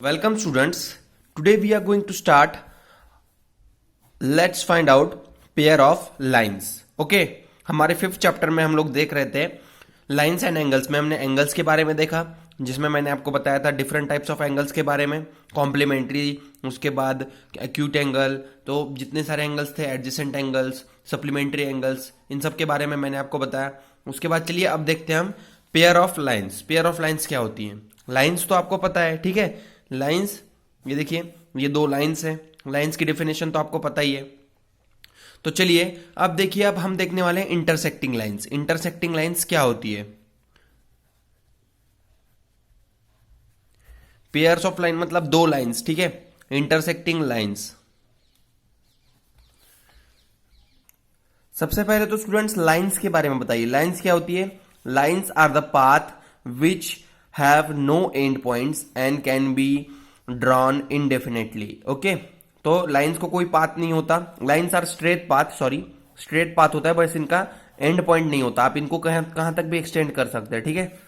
Welcome students. Today we are going to start. Let's find out pair of lines. Okay. हमारे fifth chapter में हम लोग देख रहे थे लाइन्स एंड एंगल्स में हमने एंगल्स के बारे में देखा, जिसमें मैंने आपको बताया था डिफरेंट टाइप्स ऑफ एंगल्स के बारे में, कॉम्प्लीमेंट्री, उसके बाद एक्यूट एंगल, तो जितने सारे एंगल्स थे, एडजेसेंट एंगल्स, सप्लीमेंट्री एंगल्स, इन सब के बारे में मैंने आपको बताया. उसके बाद चलिए अब देखते हैं हम pair of lines. Pair of lines क्या होती हैं? लाइन्स तो आपको पता है, ठीक है. लाइन्स, ये देखिए, ये दो लाइन्स हैं. लाइन्स की डेफिनेशन तो आपको पता ही है. तो चलिए अब देखिए, अब हम देखने वाले हैं इंटरसेक्टिंग लाइन्स. इंटरसेक्टिंग लाइन्स क्या होती है? पेयर्स ऑफ लाइन मतलब दो लाइन्स, ठीक है. Intersecting lines. सबसे पहले तो स्टूडेंट्स लाइन्स के बारे में बताइए. लाइन्स क्या होती है? Lines are the path which have no end points and can be drawn indefinitely. Okay, तो लाइन्स को कोई पाथ नहीं होता. Lines are straight path, sorry, straight path होता है, बस इनका एंड पॉइंट नहीं होता. आप इनको कहां तक भी एक्सटेंड कर सकते हैं, ठीक है.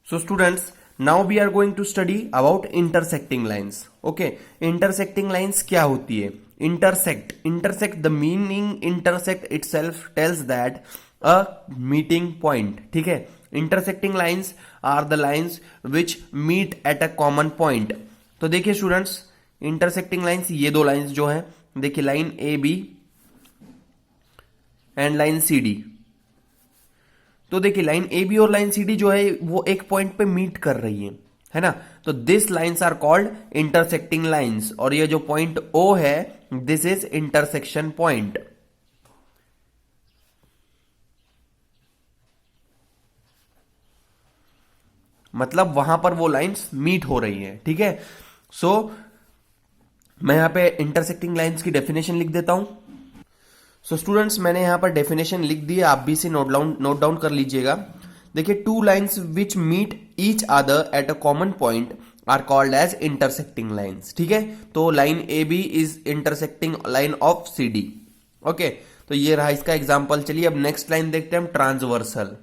So students, now we are going to study about intersecting lines. Okay, intersecting lines क्या होती है? Intersect the meaning intersect itself tells that a meeting point, ठीक है. Intersecting lines are the lines which meet at a common point. तो देखिए students, intersecting lines, ये दो lines जो है, देखिए line A B and line C D. तो देखिए लाइन ए बी और लाइन सी डी जो है वो एक पॉइंट पे मीट कर रही है ना. तो this lines are called intersecting lines. और ये जो पॉइंट ओ है, दिस इज इंटरसेक्शन पॉइंट. मतलब वहां पर वो लाइन्स मीट हो रही हैं, ठीक है. सो मैं यहां पे इंटरसेक्टिंग लाइन्स की डेफिनेशन लिख देता हूं. सो स्टूडेंट्स, मैंने यहां पर डेफिनेशन लिख दी है, आप भी इसे नोट डाउन कर लीजिएगा. देखिए, two lines which meet each other at a common point are called as intersecting lines, ठीक है. तो line A B is intersecting line of C D. Okay, तो ये रहा इसका एग्जाम्पल. चलिए अब नेक्स्ट लाइन देखते हैं हम, ट्रांसवर्सल.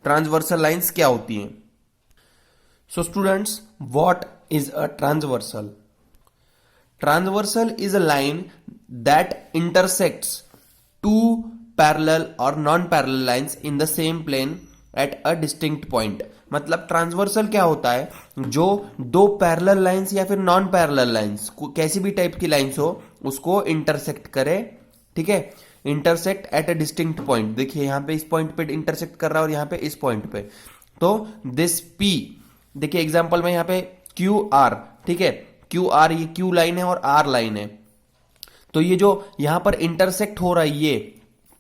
ट्रांसवर्सल लाइन्स क्या होती हैं? So students, what is a transversal? Transversal is a line that intersects two parallel or non-parallel lines in the same plane at a distinct point. मतलब transversal क्या होता है? जो दो पैरेलल लाइंस या फिर नॉन पैरेलल लाइंस, कैसी भी टाइप की लाइंस हो, उसको इंटरसेक्ट करे, ठीक है. Intersect at a distinct point. देखिए यहां पे इस पॉइंट पे इंटरसेक्ट कर रहा है और यहां पे इस पॉइंट पे. तो दिस पी, देखिए एग्जांपल में यहां पे क्यू आर, ठीक है. क्यू आर, ये क्यू लाइन है और आर लाइन है. तो ये जो यहां पर इंटरसेक्ट हो रहा है ये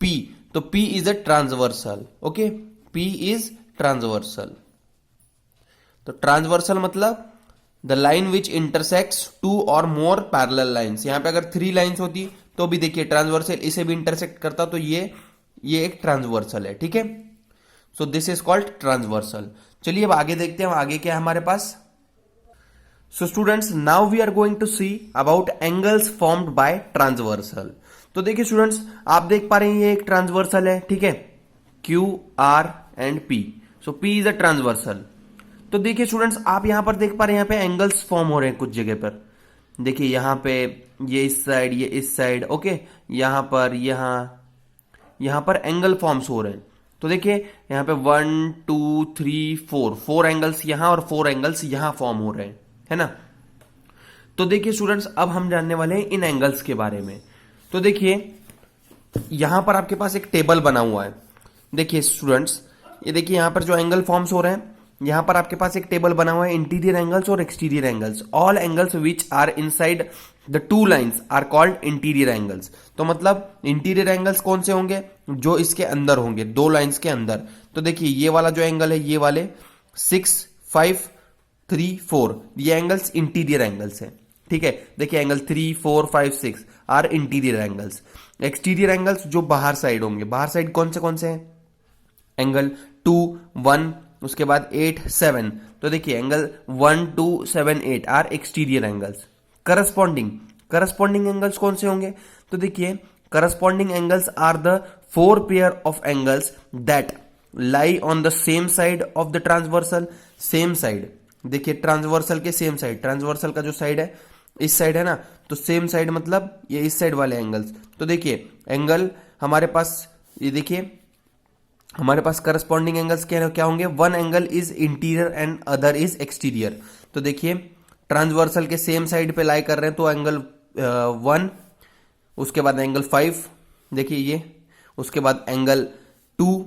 पी, तो P is a transversal. Okay, P is transversal. तो ट्रांसवर्सल मतलब the line which intersects two or more parallel lines. यहां पे अगर थ्री लाइंस होती तो भी देखिए ट्रांसवर्सल इसे भी इंटरसेक्ट करता, तो ये एक ट्रांसवर्सल है, ठीक है. So this is called transversal. चलिए अब आगे देखते हैं, आगे क्या है हमारे पास. So students, now we are going to see about angles formed by transversal. तो देखिए स्टूडेंट्स, आप देख पा रहे हैं ये एक ट्रांसवर्सल है, ठीक है. Q, R and P. So P is a transversal. तो देखिए स्टूडेंट्स, आप यहां पर देख पा रहे हैं, यहाँ पे एंगल्स फॉर्म हो रहे हैं कुछ जगह पर. देखिए यहां पे ये इस साइड, ये इस साइड, ओके. यहां पर यहां पर एंगल फॉर्म्स हो रहे हैं. तो देखिए यहां पे 1 2 3 4 एंगल्स यहां और 4 एंगल्स यहां फॉर्म हो रहे हैं, है ना. तो देखिए स्टूडेंट्स, अब हम जानने वाले हैं इन एंगल्स के बारे में. तो देखिए यहां पर आपके पास एक टेबल बना हुआ है. देखिए स्टूडेंट्स, ये देखिए यहां पर जो एंगल फॉर्म्स हो रहे हैं, यहां पर आपके पास एक टेबल बना हुआ है, इंटीरियर एंगल्स और exterior angles. All angles which are inside the two lines are called interior angles. तो मतलब इंटीरियर एंगल्स कौन से होंगे? जो इसके अंदर होंगे, दो लाइंस के अंदर. तो देखिए ये वाला जो एंगल है, ये वाले 6 5 3 4, ये एंगल्स इंटीरियर एंगल्स हैं, ठीक है. देखिए angle 3 4 5 6 are interior angles. Exterior angles जो बाहर साइड होंगे, बाहर साइड कौन से हैं? एंगल 2 1, उसके बाद 8 7. तो देखिए angle 1 2 7 8 are exterior angles. Corresponding angles कौन से होंगे? तो देखिए corresponding angles are the 4 pair of angles that lie on the same side of the transversal. Same side, देखिए ट्रांसवर्सल के सेम साइड, ट्रांसवर्सल का जो साइड है इस साइड है ना, तो सेम साइड मतलब ये इस साइड वाले एंगल्स। तो देखिए एंगल हमारे पास, ये देखिए हमारे पास करस्पॉन्डिंग एंगल्स क्या होंगे, one angle is interior and other is exterior. तो देखिए ट्रांसवर्सल के सेम साइड पे लाई कर रहे हैं तो एंगल 1, उसके बाद एंगल 5, देखिए ये, उसके बाद एंगल 2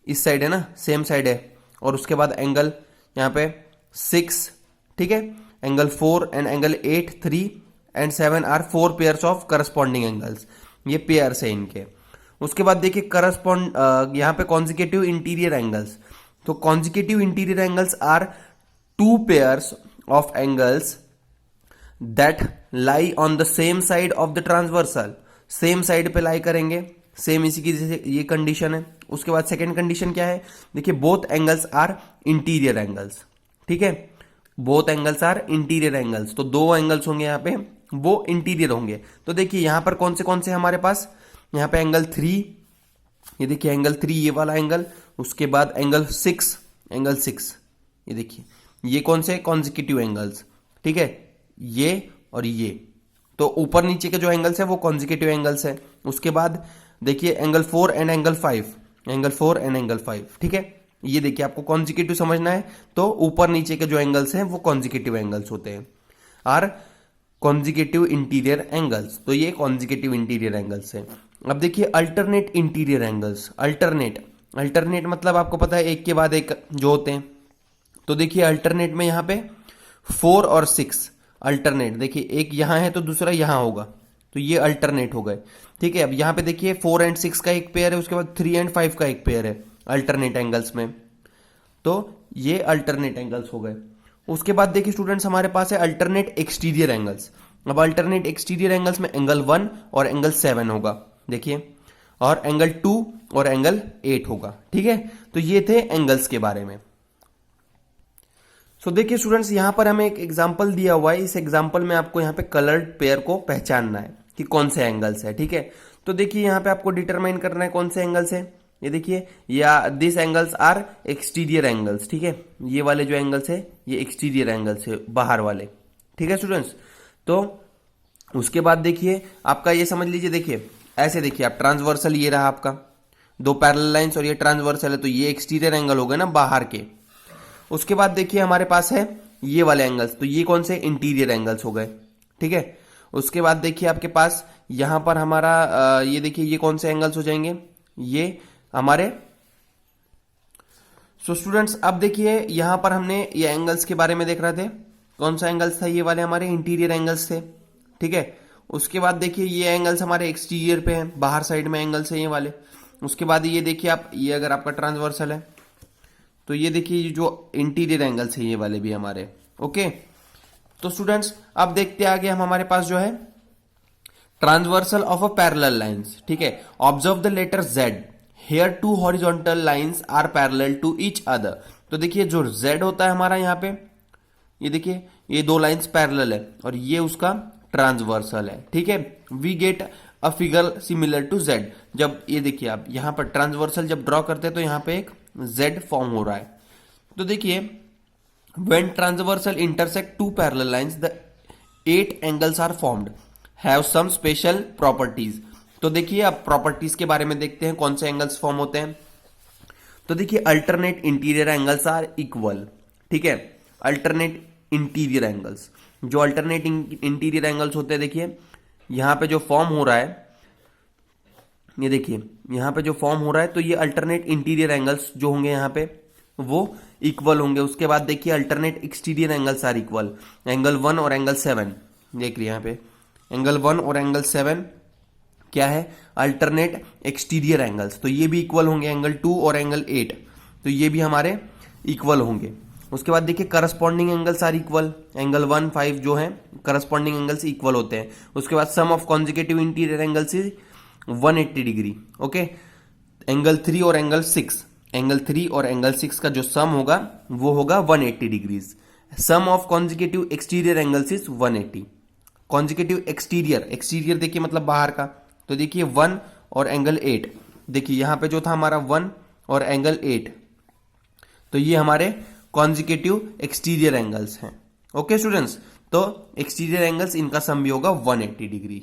इस साइड है ना, सेम साइड है, और उसके बाद एंगल यहाँ पे 6, ठीक है, angle 4 and angle 8, 3 and 7 are 4 pairs of corresponding angles, ये पेयर्स है इनके। उसके बाद देखिए करस्पॉन्ड यहाँ पे कॉन्जिक्यूटिव इंटीरियर एंगल्स, तो consecutive interior angles are 2 pairs of angles that lie on the same side of the transversal. Same side पे लाई करेंगे, सेम इसी की जैसे ये कंडीशन है। उसके बाद सेकेंड कंडीशन क्या है, देखिए both angles are interior angles, ठीक है, both angles are interior angles, तो 2 एंगल्स होंगे यहाँ पे वो इंटीरियर होंगे। तो देखिए यहां पर कौन से हमारे पास, यहाँ पे एंगल 3, ये देखिए एंगल 3 ये वाला एंगल, उसके बाद एंगल 6, एंगल 6, ये देखिए ये कौन से कॉन्जिक्यूटिव एंगल्स, ठीक है, ये और ये, तो ऊपर नीचे के जो एंगल्स है वो कॉन्जिक्यूटिव एंगल्स है। उसके बाद देखिए angle 4 and angle 5, angle 4 and angle 5, ठीक है, ये देखिए आपको कॉन्जिक्यूटिव समझना है तो ऊपर नीचे के जो एंगल्स हैं वो कॉन्जिक्यूटिव एंगल्स होते हैं, आर कॉन्जिक्यूटिव इंटीरियर एंगल्स, तो ये कॉन्जिक्यूटिव इंटीरियर एंगल्स है। अब देखिए अल्टरनेट इंटीरियर एंगल्स, अल्टरनेट मतलब आपको पता है एक के बाद एक जो होते हैं, तो देखिए अल्टरनेट में यहाँ पे 4 और 6 अल्टरनेट, देखिए एक यहां है तो दूसरा यहां होगा, तो ये अल्टरनेट हो गए, ठीक है। अब यहां पे देखिए 4 एंड 6 का एक पेयर है, उसके बाद 3 एंड 5 का एक पेयर है अल्टरनेट एंगल्स में, तो ये अल्टरनेट एंगल्स हो गए। उसके बाद देखिए स्टूडेंट्स हमारे पास है अल्टरनेट एक्सटीरियर एंगल्स। अब अल्टरनेट एक्सटीरियर एंगल्स में एंगल 1 और एंगल 7 होगा, देखिए, और एंगल 2 और एंगल 8 होगा, ठीक है। तो ये थे एंगल्स के बारे में। देखिए स्टूडेंट्स यहां पर हमें एक एग्जांपल दिया हुआ है, इस एग्जांपल में आपको यहां पे कलर्ड पेयर को पहचानना है कि कौन से एंगल्स है, ठीक है। तो देखिए यहां पे आपको डिटरमाइन करना है कौन से एंगल्स है, ये देखिए, या this angles are exterior angles, ठीक है, ये वाले जो एंगल्स है ये एक्सटीरियर एंगल्स है, बाहर वाले, ठीक है स्टूडेंट्स। तो उसके बाद देखिए आपका ये समझ लीजिए, देखिए ऐसे देखिए आप ट्रांसवर्सल ये रहा आपका 2 पैरेलल लाइंस और ये ट्रांसवर्सल है, तो ये एक्सटीरियर एंगल हो गए ना बाहर के। उसके बाद देखिए हमारे पास है ये वाले एंगल्स, तो ये कौन से इंटीरियर एंगल्स हो गए, ठीक है। उसके बाद देखिए आपके पास यहां पर हमारा ये देखिए ये कौन से एंगल्स हो जाएंगे, ये हमारे। स्टूडेंट्स अब देखिए यहां पर हमने ये एंगल्स के बारे में देख रहे थे, कौन सा एंगल्स था, ये वाले हमारे इंटीरियर एंगल्स थे, ठीक है। उसके बाद देखिए ये एंगल्स हमारे एक्सटीरियर पे हैं, बाहर साइड में एंगल्स हैं ये वाले। उसके बाद ये देखिए आप, ये अगर आपका ट्रांसवर्सल है तो ये देखिए ये जो इंटीरियर एंगल्स है ये वाले भी हमारे, ओके। तो स्टूडेंट्स अब देखते आगे हम, हमारे पास जो है transversal of a parallel lines, ठीक है। Observe the letter Z, here 2 horizontal lines are parallel to each other. तो देखिए जो Z होता है हमारा यहाँ पे, ये देखिए ये 2 लाइंस पैरेलल है और ये उसका ट्रांसवर्सल है, ठीक है। We get a figure similar to Z। जब ये देखिए आप यहाँ पर ट्रांसवर्सल जब ड्रॉ करते हैं तो यहाँ पे एक Z फॉर्म हो रहा है। तो देखिए when transversal intersect 2 parallel lines the 8 angles are formed have some special properties। तो देखिए अब प्रॉपर्टीज के बारे में देखते हैं, कौन से एंगल्स फॉर्म होते हैं। तो देखिए alternate interior angles are equal, ठीक है। अल्टरनेट इंटीरियर एंगल्स, जो अल्टरनेट इंटीरियर एंगल्स होते हैं, देखिए यहां पे जो फॉर्म हो रहा है, ये देखिए यहां पे जो फॉर्म हो रहा है, तो ये अल्टरनेट इंटीरियर एंगल्स जो होंगे यहाँ पे वो इक्वल होंगे। उसके बाद देखिए alternate exterior angles are equal, angle 1 और एंगल 7, देख रही है यहाँ पे एंगल 1 और एंगल 7 क्या है, अल्टरनेट एक्सटीरियर एंगल्स, तो ये भी इक्वल होंगे। एंगल 2 और एंगल 8, तो ये भी हमारे इक्वल होंगे। उसके बाद देखिए corresponding angles are equal, angle 1, 5 जो है करस्पॉन्डिंग एंगल्स इक्वल होते हैं। उसके बाद sum of consecutive interior angles is 180 degree, okay. Angle 3 और एंगल 6, एंगल 3 और एंगल 6 का जो सम होगा वो होगा 180 degrees. Sum of consecutive exterior angles is 180। Consecutive exterior, exterior देखिए मतलब बाहर का, तो देखिए 1 और एंगल 8, देखिए यहाँ पे जो था हमारा 1 और एंगल 8, तो ये हमारे कॉन्जिक्यूटिव एक्सटीरियर एंगल्स हैं। ओके स्टूडेंट्स, तो एक्सटीरियर एंगल्स इनका सम भी होगा 180 degree.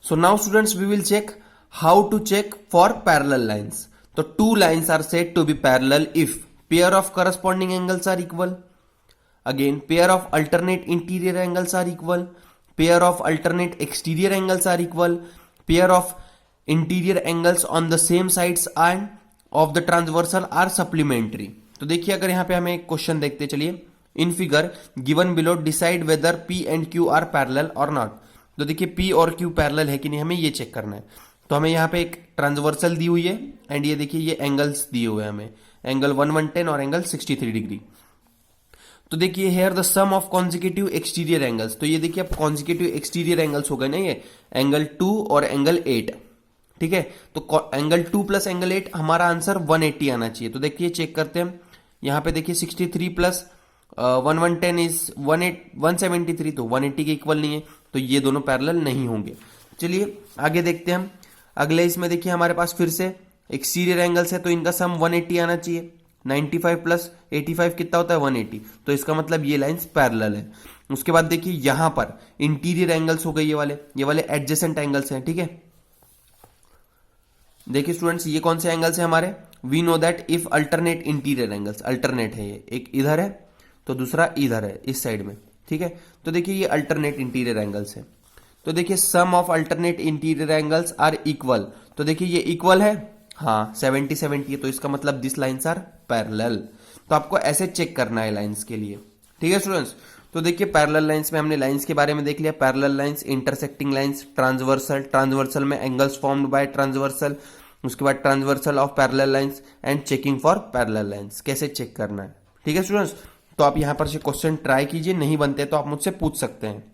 So now students we will check how to check for parallel lines. तो two lines are said to be parallel if pair of corresponding angles are equal, again pair of alternate interior angles are equal, pair of alternate exterior angles are equal, pair of interior angles on the same sides end of the transversal are supplementary. तो देखिए अगर यहां पे हमें एक question देखते चलिए, in figure given below decide whether P and Q R parallel और नॉट। तो देखिए पी और क्यू पैरेलल है कि नहीं, हमें ये चेक करना है। तो हमें यहाँ पे एक ट्रांसवर्सल दी हुई है एंड ये देखिए ये एंगल्स दिए हुए हैं हमें, एंगल 110 और एंगल 63 डिग्री। तो देखिए here the sum of consecutive exterior angles. तो ये देखिए अब कॉन्जिक्यूटिव एक्सटीरियर एंगल्स हो गए ना, ये एंगल 2 और एंगल 8, ठीक है। तो एंगल 2 प्लस एंगल 8 हमारा आंसर 180 आना चाहिए। तो देखिए चेक करते हैं, यहाँ पे देखिए 63 प्लस 110 इज 173, तो 180 के इक्वल नहीं है, तो ये दोनों पैरेलल नहीं होंगे। चलिए आगे देखते हैं हम अगले इसमें। देखिए हमारे पास फिर से एक्सटीरियर एंगल्स है, तो इनका सम 180 आना चाहिए। 95 प्लस 85 कितना होता है 180, तो इसका मतलब ये लाइंस पैरेलल है। उसके बाद देखिए यहां पर इंटीरियर एंगल्स हो गए, ये वाले एडजेसेंट एंगल्स हैं, ठीक है। देखिए स्टूडेंट्स ये कौन से एंगल्स हैं हमारे, we know that if alternate interior angles, alternate है ये, एक इधर है तो दूसरा इधर है इस साइड में, ठीक है। तो देखिए ये अल्टरनेट इंटीरियर एंगल्स है। तो देखिए sum of alternate interior angles are equal. तो देखिए ये इक्वल है, हाँ 70-70 है, तो इसका मतलब दिस लाइंस आर पैरेलल। तो आपको ऐसे चेक करना है लाइंस के लिए, ठीक है स्टूडेंट्स। तो देखिए पैरेलल लाइंस में हमने लाइंस के बारे में देख लिया, parallel lines, intersecting lines, transversal, transversal में एंगल्स फॉर्म्ड बाय ट्रांसवर्सल, उसके बाद transversal of parallel lines and checking for parallel lines, कैसे चेक करना है, ठीक है स्टूडेंट्स। तो आप यहां पर से क्वेश्चन ट्राई कीजिए, नहीं बनते तो आप मुझसे पूछ सकते हैं।